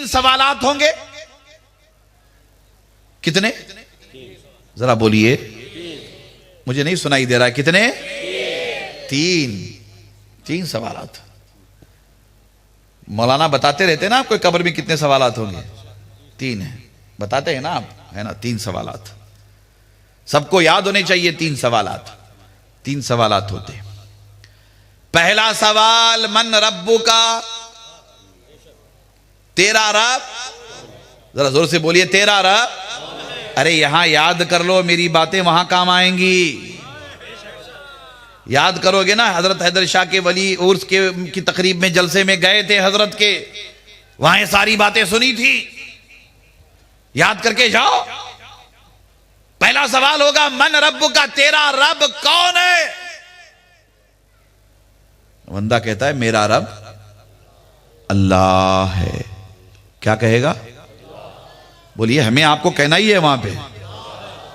سوالات ہوں گے. کتنے؟ ذرا بولیے، مجھے نہیں سنائی دے رہا. کتنے؟ تین سوالات. مولانا بتاتے رہتے ہیں نا آپ کو قبر میں کتنے سوالات ہوں گے؟ 3 ہیں. بتاتے ہیں نا آپ، ہے نا؟ 3 سوالات سب کو یاد ہونے چاہیے. 3 سوالات 3 سوالات ہوتے ہیں. پہلا سوال، من ربک، تیرا رب. ذرا زور سے بولیے، تیرا رب. ارے یہاں یاد کر لو، میری باتیں وہاں کام آئیں گی. یاد کرو گے نا، حضرت حیدر شاہ کے ولی عرس کی تقریب میں، جلسے میں گئے تھے حضرت کے، وہاں یہ ساری باتیں سنی تھی. یاد کر کے جاؤ. پہلا سوال ہوگا من ربک، تیرا رب کون ہے؟ بندہ کہتا ہے میرا رب اللہ ہے. کیا کہے گا؟ بولیے، ہمیں آپ کو کہنا ہی ہے وہاں پہ.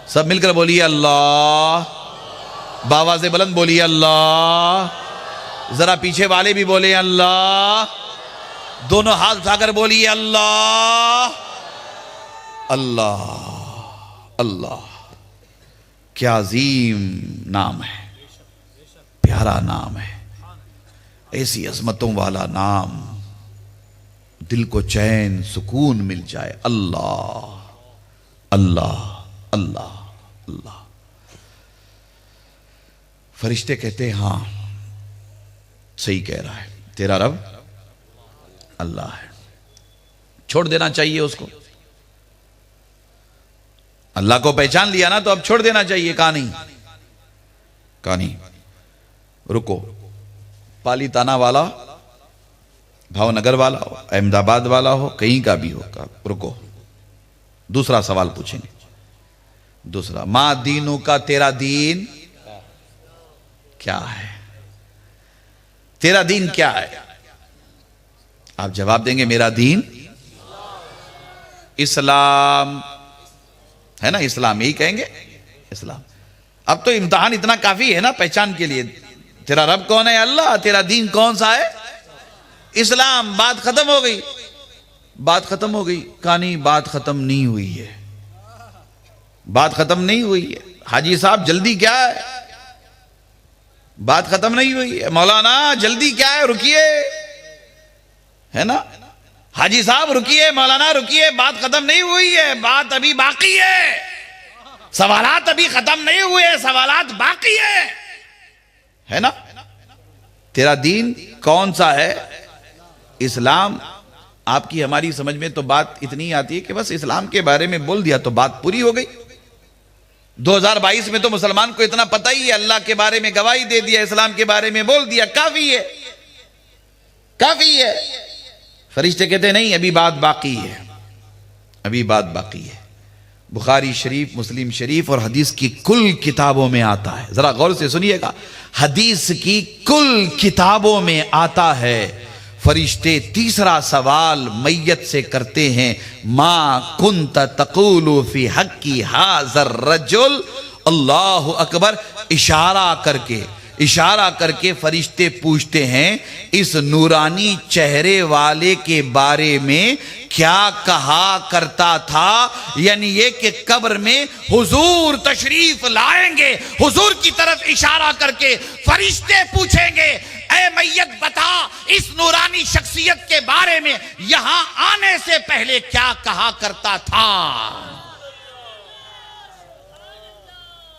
سب مل کر بولیے اللہ. بابا سے بلند بولیے اللہ. ذرا پیچھے والے بھی بولے اللہ. دونوں ہاتھ اٹھا کر بولیے اللہ اللہ اللہ. کیا عظیم نام ہے، پیارا نام ہے. ایسی عظمتوں والا نام، دل کو چین سکون مل جائے. اللہ اللہ اللہ اللہ. فرشتے کہتے ہیں ہاں صحیح کہہ رہا ہے، تیرا رب اللہ ہے. چھوڑ دینا چاہیے اس کو. اللہ کو پہچان لیا نا تو اب چھوڑ دینا چاہیے. کہا نہیں. رکو. پالی تانا والا، بھاؤ نگر والا ہو، احمد آباد والا ہو، کہیں کا بھی ہو، رکو. دوسرا سوال پوچھیں گے. دوسرا، ما دینو کا، تیرا دین کیا ہے؟ تیرا دین کیا ہے؟ آپ جواب دیں گے میرا دین اسلام ہے نا. اسلام یہی کہیں گے، اسلام. اب تو امتحان اتنا کافی ہے نا پہچان کے لیے. تیرا رب کون ہے؟ اللہ. تیرا دین کون سا ہے؟ اسلام. بات ختم ہو گئی. بات ختم ہو گئی. کہانی بات ختم نہیں ہوئی ہے. بات ختم نہیں ہوئی ہے. حاجی صاحب جلدی کیا ہے؟ بات ختم نہیں ہوئی ہے. مولانا جلدی کیا ہے؟ رکیے، ہے نا. حاجی صاحب رکیے، مولانا رکیے، بات ختم نہیں ہوئی ہے. بات ابھی باقی ہے. سوالات ابھی ختم نہیں ہوئے، سوالات باقی ہے نا. تیرا دین کون سا ہے؟ اسلام. آپ کی ہماری سمجھ میں تو بات اتنی آتی ہے کہ بس اسلام کے بارے میں بول دیا تو بات پوری ہو گئی. 2022 میں تو مسلمان کو اتنا پتہ ہی ہے، اللہ کے بارے میں گواہی دے دیا، اسلام کے بارے میں بول دیا، کافی ہے، کافی ہے. فرشتے کہتے نہیں، ابھی بات باقی ہے، ابھی بات باقی ہے. بخاری شریف، مسلم شریف اور حدیث کی کل کتابوں میں آتا ہے. ذرا غور سے سنیے گا. حدیث کی کل کتابوں میں آتا ہے، فرشتے تیسرا سوال میت سے کرتے ہیں، ما کنت تقول فی حقی ھذا الرجل. اللہ اکبر. اشارہ کر کے فرشتے پوچھتے ہیں اس نورانی چہرے والے کے بارے میں کیا کہا کرتا تھا. یعنی یہ کہ قبر میں حضور تشریف لائیں گے. حضور کی طرف اشارہ کر کے فرشتے پوچھیں گے، اے میت بتا اس نورانی شخصیت کے بارے میں یہاں آنے سے پہلے کیا کہا کرتا تھا.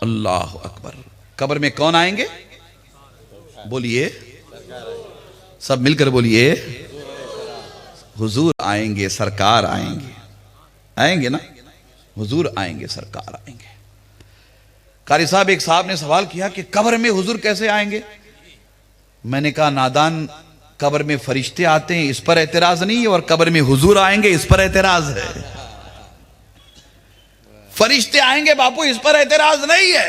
اللہ اکبر. قبر میں کون آئیں گے؟ بولیے، سب مل کر بولیے، حضور آئیں گے، سرکار آئیں گے. آئیں گے نا، حضور آئیں گے، سرکار آئیں گے. قاری صاحب، ایک صاحب نے سوال کیا کہ قبر میں حضور کیسے آئیں گے؟ میں نے کہا نادان، قبر میں فرشتے آتے ہیں اس پر اعتراض نہیں ہے، اور قبر میں حضور آئیں گے اس پر اعتراض ہے. فرشتے آئیں گے باپو، اس پر اعتراض نہیں ہے.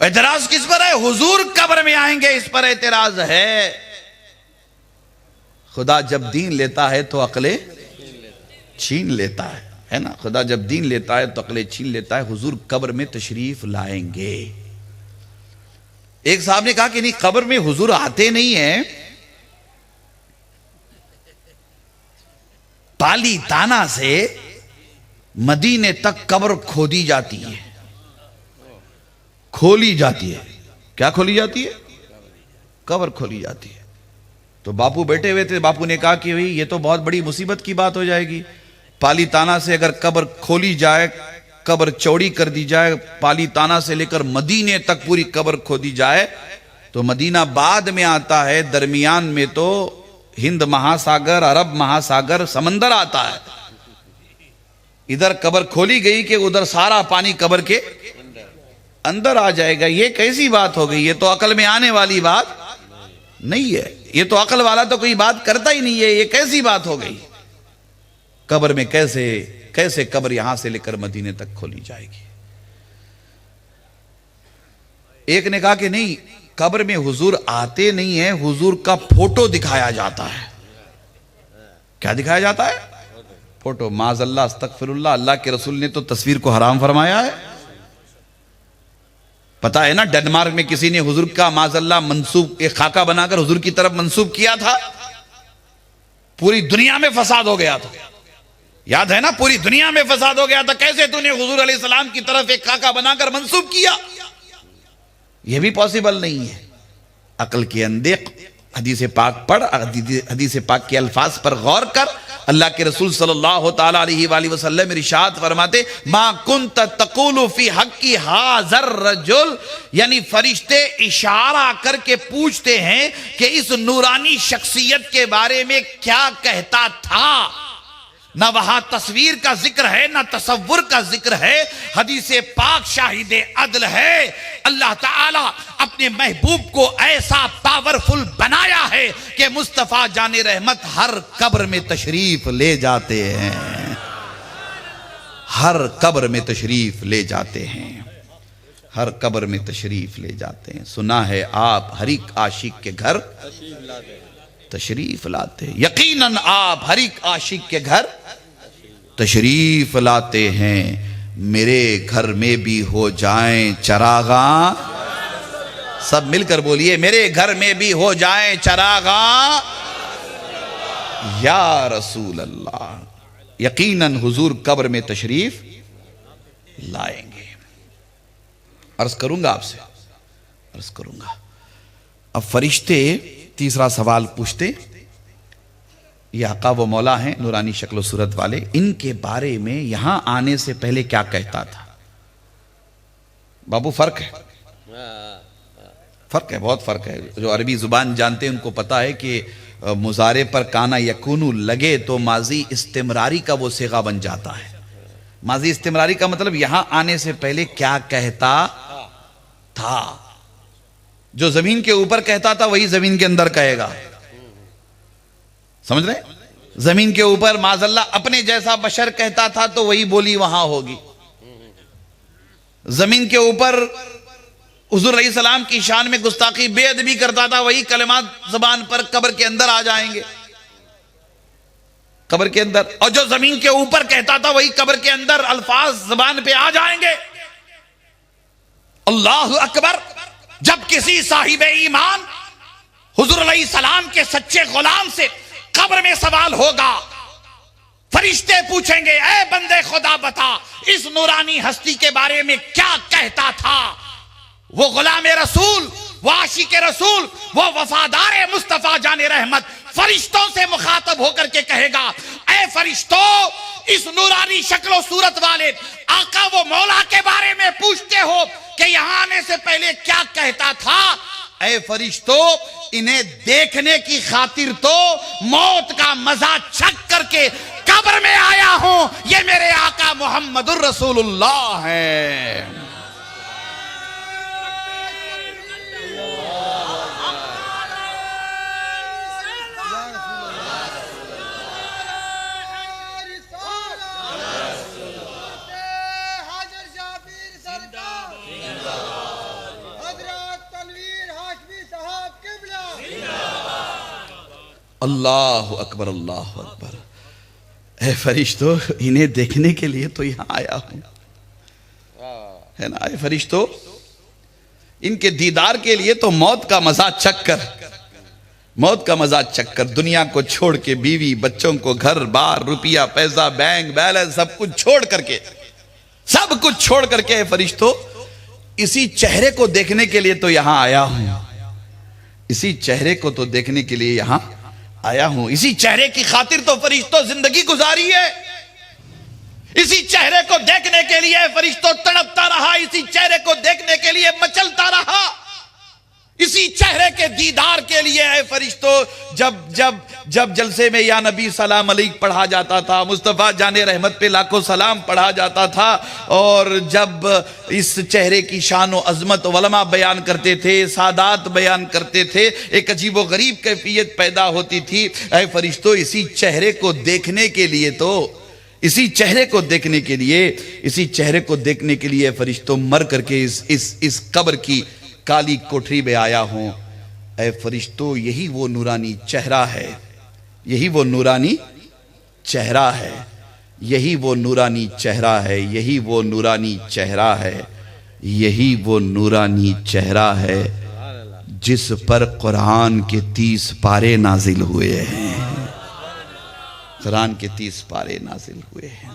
اعتراض کس پر ہے؟ حضور قبر میں آئیں گے اس پر اعتراض ہے. خدا جب دین لیتا ہے تو عقلیں چھین لیتا ہے نا. خدا جب دین لیتا ہے تو عقلیں چھین لیتا ہے. حضور قبر میں تشریف لائیں گے. ایک صاحب نے کہا کہ نہیں، قبر میں حضور آتے نہیں ہیں، پالی تانا سے مدینے تک قبر کھودی جاتی ہے، کھولی جاتی ہے. کیا کھولی جاتی ہے؟ قبر کھولی جاتی ہے. تو باپو بیٹھے ہوئے تھے، باپو نے کہا کہ یہ تو بہت بڑی مصیبت کی بات ہو جائے گی. پالی تانا سے اگر قبر کھولی جائے، قبر چوڑی کر دی جائے، پالی تانا سے لے کر مدینے تک پوری قبر کھودی جائے، تو مدینہ بعد میں آتا ہے، درمیان میں تو ہند مہاساگر، عرب مہاساگر، سمندر آتا ہے. ادھر قبر کھولی گئی کہ ادھر سارا پانی قبر کے اندر آ جائے گا. یہ کیسی بات ہو گئی؟ یہ تو عقل میں آنے والی بات نہیں ہے. یہ تو عقل والا تو کوئی بات کرتا ہی نہیں ہے. یہ کیسی بات ہو گئی؟ قبر میں کیسے قبر یہاں سے لے کر مدینے تک کھولی جائے گی؟ ایک نے کہا کہ نہیں، قبر میں حضور آتے نہیں ہیں، حضور کا فوٹو دکھایا جاتا ہے. کیا دکھایا جاتا ہے؟ فوٹو. معاذ اللہ، استغفر اللہ. اللہ کے رسول نے تو تصویر کو حرام فرمایا ہے. پتا ہے نا، ڈنمارک میں کسی نے حضور کا معاذ اللہ منسوب، ایک خاکہ بنا کر حضور کی طرف منسوب کیا تھا. پوری دنیا میں فساد ہو گیا تھا. یاد ہے نا، پوری دنیا میں فساد ہو گیا تھا. کیسے تو نے حضور علیہ السلام کی طرف ایک خاکہ بنا کر منسوب کیا؟ یہ بھی پاسبل نہیں ہے. عقل کے اندے حدیث پاک پڑھ، حدیث پاک کے الفاظ پر غور کر. اللہ کے رسول صلی اللہ تعالی علیہ وآلہ وسلم ارشاد فرماتے، ما کنت تقول فی حقی ھذا الرجل، یعنی فرشتے اشارہ کر کے پوچھتے ہیں کہ اس نورانی شخصیت کے بارے میں کیا کہتا تھا. نہ وہاں تصویر کا ذکر ہے، نہ تصور کا ذکر ہے. حدیث پاک شاہد عدل ہے. اللہ تعالی اپنے محبوب کو ایسا پاورفل بنایا ہے کہ مصطفیٰ جان رحمت ہر قبر میں تشریف لے جاتے ہیں. ہر قبر میں تشریف لے جاتے ہیں. ہر قبر میں تشریف لے جاتے ہیں. سنا ہے آپ ہر ایک عاشق کے گھر تشریف لاتے ہیں. یقیناً آپ ہر ایک عاشق کے گھر تشریف لاتے ہیں. میرے گھر میں بھی ہو جائیں چراغاں. سب مل کر بولیے، میرے گھر میں بھی ہو جائیں چراغاں یا رسول اللہ. یقیناً حضور قبر میں تشریف لائیں گے. عرض کروں گا آپ سے، عرض کروں گا. اب فرشتے تیسرا سوال پوچھتے، یہ آقا و مولا ہیں نورانی شکل و صورت والے، ان کے بارے میں یہاں آنے سے پہلے کیا کہتا تھا؟ بابو فرق ہے، فرق ہے، بہت فرق ہے. جو عربی زبان جانتے ہیں ان کو پتا ہے کہ مضارع پر کانا یکونو لگے تو ماضی استمراری کا وہ صیغہ بن جاتا ہے. ماضی استمراری کا مطلب یہاں آنے سے پہلے کیا کہتا تھا. جو زمین کے اوپر کہتا تھا وہی زمین کے اندر کہے گا. سمجھ رہے؟ زمین کے اوپر معاذ اللہ اپنے جیسا بشر کہتا تھا تو وہی بولی وہاں ہوگی. زمین کے اوپر حضور علیہ السلام کی شان میں گستاخی بے ادبی کرتا تھا وہی کلمات زبان پر قبر کے اندر آ جائیں گے. قبر کے اندر. اور جو زمین کے اوپر کہتا تھا وہی قبر کے اندر الفاظ زبان پہ آ جائیں گے. اللہ اکبر. جب کسی صاحب ایمان حضور علیہ السلام کے سچے غلام سے قبر میں سوال ہوگا، فرشتے پوچھیں گے، اے بندے خدا بتا اس نورانی ہستی کے بارے میں کیا کہتا تھا. وہ غلام رسول، وہ عاشق رسول، وہ وفادار مصطفیٰ جان رحمت فرشتوں سے مخاطب ہو کر کے کہے گا، اے فرشتوں، اس نورانی شکل و صورت والے آقا و مولا کے بارے میں پوچھتے ہو کہ یہاں آنے سے پہلے کیا کہتا تھا. اے فرشتوں، انہیں دیکھنے کی خاطر تو موت کا مزہ چکھ کر کے قبر میں آیا ہوں. یہ میرے آقا محمد الرسول اللہ ہے. اللہ اکبر، اللہ اکبر. اے فرشتوں، انہیں دیکھنے کے لیے تو یہاں آیا ہوں، ہے نا. اے فرشتوں، ان کے دیدار کے لیے تو موت کا مزہ چکھ کر موت کا مزہ چک کر دنیا کو چھوڑ کے بیوی بچوں کو گھر بار روپیہ پیسہ بینک بیلنس سب کچھ چھوڑ کر کے فرشتوں اسی چہرے کو دیکھنے کے لیے تو یہاں آیا ہوں، اسی چہرے کو تو دیکھنے کے لیے یہاں آیا ہوں، اسی چہرے کی خاطر تو فرشتوں زندگی گزاری ہے، اسی چہرے کو دیکھنے کے لیے فرشتوں تڑپتا رہا، اسی چہرے کو دیکھنے کے لیے مچلتا رہا، اسی چہرے کے دیدار کے لیے اے فرشتوں جب جلسے میں یا نبی سلام علیک پڑھا جاتا تھا، مصطفیٰ جان رحمت پہ لاکھوں سلام پڑھا جاتا تھا، اور جب اس چہرے کی شان و عظمت علماء بیان کرتے تھے، سادات بیان کرتے تھے، ایک عجیب و غریب کیفیت پیدا ہوتی تھی۔ اے فرشتوں اسی چہرے کو دیکھنے کے لیے تو اسی چہرے کو دیکھنے کے لیے فرشتوں مر کر کے اس قبر کی کالی کوٹری میں آیا ہوں۔ اے فرشتوں یہی وہ نورانی چہرہ ہے، یہی وہ نورانی چہرہ ہے، یہی وہ نورانی چہرہ ہے، یہی وہ نورانی چہرہ ہے، یہی وہ نورانی چہرہ ہے جس پر قرآن کے 30 پارے نازل ہوئے ہیں، قرآن کے 30 پارے نازل ہوئے ہیں۔